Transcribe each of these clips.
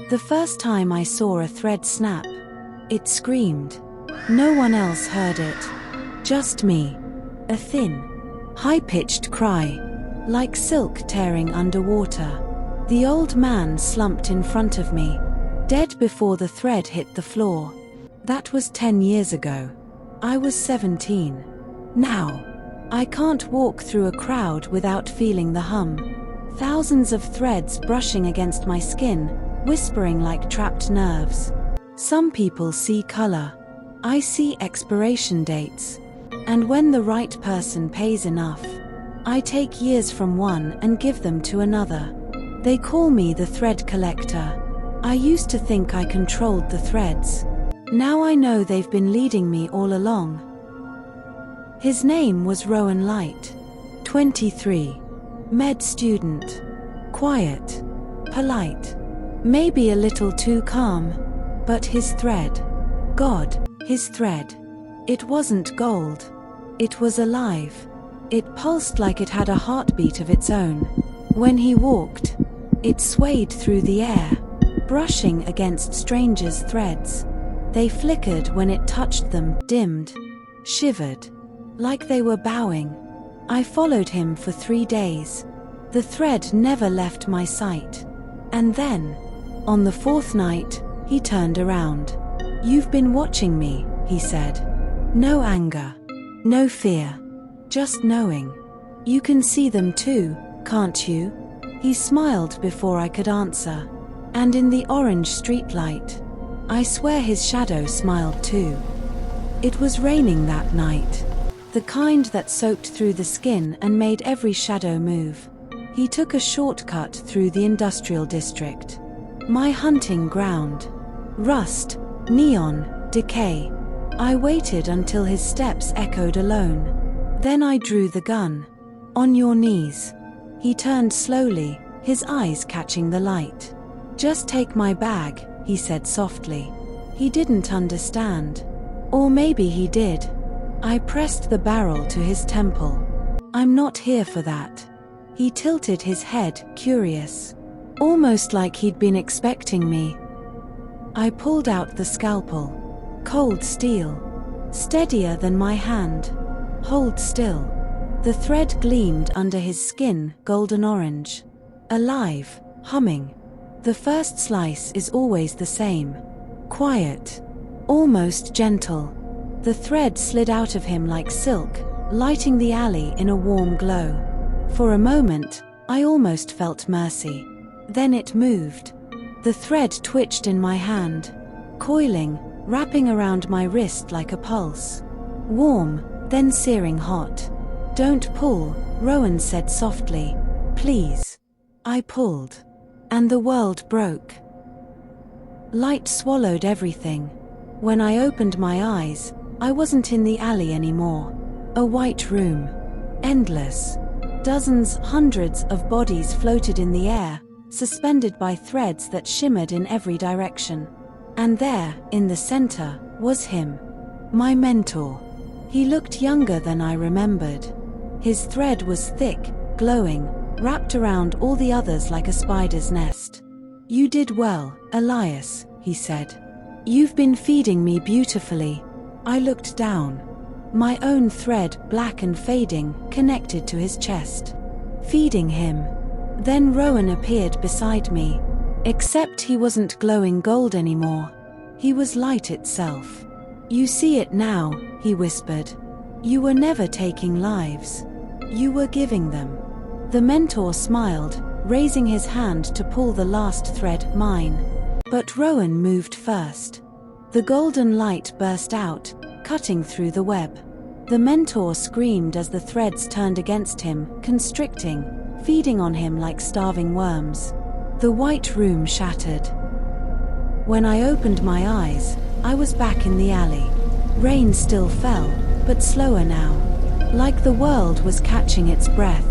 The first time I saw a thread snap, it screamed. No one else heard it. Just me. A thin, high-pitched cry, like silk tearing underwater. The old man slumped in front of me, dead before the thread hit the floor. That was 10 years ago. I was 17. Now, I can't walk through a crowd without feeling the hum. Thousands of threads brushing against my skin, whispering like trapped nerves. Some people see color. I see expiration dates. And when the right person pays enough, I take years from one and give them to another. They call me the thread collector. I used to think I controlled the threads. Now I know they've been leading me all along. His name was Rowan Light. 23. Med student. Quiet. Polite. Maybe a little too calm. But his thread. God, his thread. It wasn't gold. It was alive. It pulsed like it had a heartbeat of its own. When he walked, it swayed through the air, brushing against strangers' threads. They flickered when it touched them, dimmed, shivered, like they were bowing. I followed him for 3 days. The thread never left my sight. And then, on the 4th night, he turned around. "You've been watching me," he said. No anger. No fear. Just knowing. "You can see them too, can't you?" He smiled before I could answer. And in the orange streetlight, I swear his shadow smiled too. It was raining that night. The kind that soaked through the skin and made every shadow move. He took a shortcut through the industrial district. My hunting ground. Rust, neon, decay. I waited until his steps echoed alone. Then I drew the gun. "On your knees." He turned slowly, his eyes catching the light. "Just take my bag," he said softly. He didn't understand. Or maybe he did. I pressed the barrel to his temple. "I'm not here for that." He tilted his head, curious. Almost like he'd been expecting me. I pulled out the scalpel. Cold steel. Steadier than my hand. "Hold still." The thread gleamed under his skin, golden orange. Alive, humming. The first slice is always the same. Quiet. Almost gentle. The thread slid out of him like silk, lighting the alley in a warm glow. For a moment, I almost felt mercy. Then it moved. The thread twitched in my hand, coiling, wrapping around my wrist like a pulse. Warm, then searing hot. "Don't pull," Rowan said softly. "Please." I pulled. And the world broke. Light swallowed everything. When I opened my eyes, I wasn't in the alley anymore. A white room. Endless. Dozens, hundreds of bodies floated in the air, suspended by threads that shimmered in every direction. And there, in the center, was him. My mentor. He looked younger than I remembered. His thread was thick, glowing, wrapped around all the others like a spider's nest. "You did well, Elias," he said. "You've been feeding me beautifully." I looked down. My own thread, black and fading, connected to his chest. Feeding him. Then Rowan appeared beside me. Except he wasn't glowing gold anymore. He was light itself. "You see it now," he whispered. "You were never taking lives. You were giving them." The mentor smiled, raising his hand to pull the last thread, mine. But Rowan moved first. The golden light burst out, cutting through the web. The mentor screamed as the threads turned against him, constricting, feeding on him like starving worms. The white room shattered. When I opened my eyes, I was back in the alley. Rain still fell, but slower now. Like the world was catching its breath.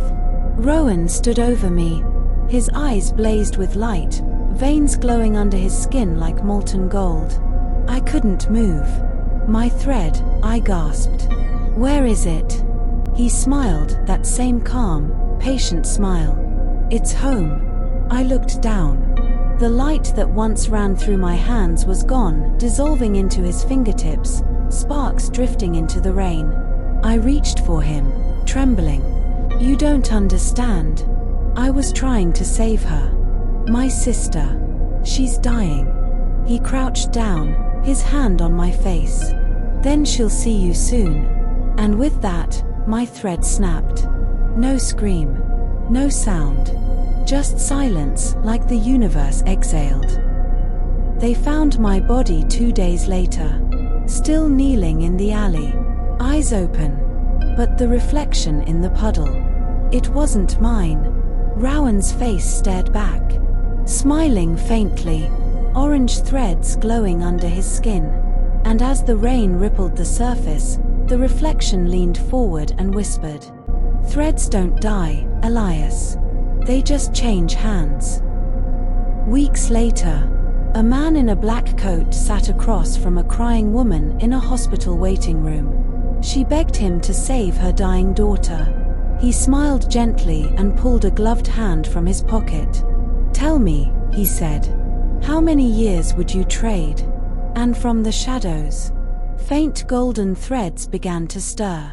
Rowan stood over me. His eyes blazed with light, veins glowing under his skin like molten gold. I couldn't move. "My thread," I gasped. "Where is it?" He smiled, that same calm, patient smile. "It's home." I looked down. The light that once ran through my hands was gone, dissolving into his fingertips, sparks drifting into the rain. I reached for him, trembling. "You don't understand. I was trying to save her. My sister. She's dying." He crouched down, his hand on my face. "Then she'll see you soon." And with that, my thread snapped. No scream, no sound. Just silence, like the universe exhaled. They found my body 2 days later, still kneeling in the alley, eyes open, but the reflection in the puddle. It wasn't mine. Rowan's face stared back, smiling faintly, orange threads glowing under his skin. And as the rain rippled the surface, the reflection leaned forward and whispered, "Threads don't die, Elias. They just change hands." Weeks later, a man in a black coat sat across from a crying woman in a hospital waiting room. She begged him to save her dying daughter. He smiled gently and pulled a gloved hand from his pocket. "Tell me," he said, "how many years would you trade?" And from the shadows, faint golden threads began to stir.